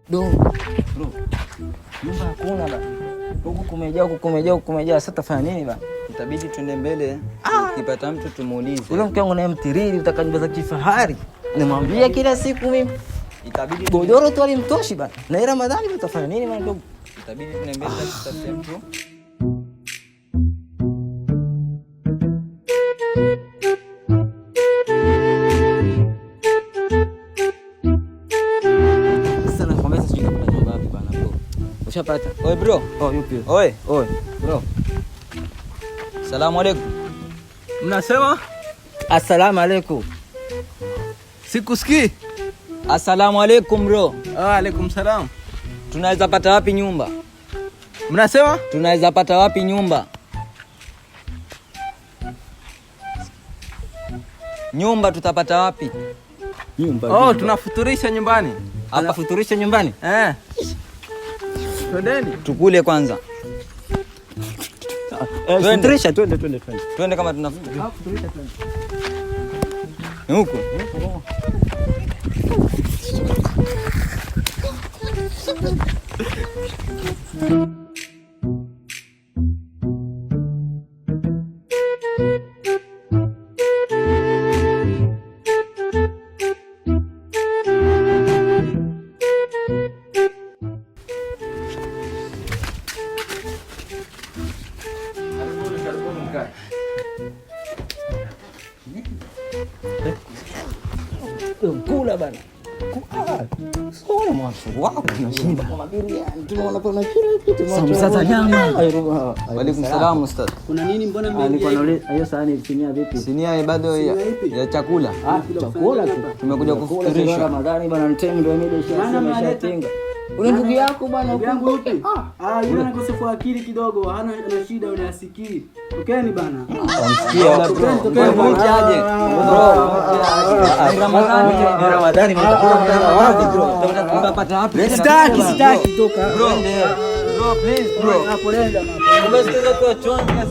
Bro. Nyumba hakuna bana. Huku kumejaa. Sasa tafanya nini bana? Itabidi tuende mbele. Ukipata mtu tumuulize. Ule mke wangu naye mtiriri utaka nyumba za kifahari. Nimwambia kila siku mimi. Itabidi godoro tu alimtoshi bana. Na Ramadhani utafanya nini bana ndugu? Itabidi tuende mbele tutafute mtu. Sasa nakwambia sisi tunapata nyumba wapi bana bro? Ushapata? Oi bro. Oh yupi? Oi Bro. Salamu alaykum. Mnasema? Assalamu alaykum. Sikusikii. Assalamu alaykum bro. Alaykum salam. Tunaweza pata wapi nyumba? Mnasema? Tunaweza pata wapi nyumba? Nyumba tutapata wapi? Oh, tunafuturisha nyumbani. Anafuturisha nyumbani? Twendeni. Tukule kwanza. Futurisha, twende. Twende kama tunafuturisha. Futurisha twende. Ni huko. Kula bana. Sio mwafu wako tunashinda. Tunaona pana kila kitu. Sasa nyama. Waalaikum salaam ustad. Kuna nini mbona mimi? Alikuwa anauliza hiyo sahani sinia vipi? Sinia bado ya chakula. Chakula tu. Tumekuja kufuturisha. Ramadhani bana mtemi ndio imeshatenga. Ule ndugu yako bana yangu upi? Yule ana kosefu akili kidogo, hana shida ule asikii. Tokeni bana. Msikia bro. Aje. Ramadhani mtakula wapi bro? Tutapata wapi? Sitaki toka. Bro please bro. Hapo nenda. Umesikiza tu chonja.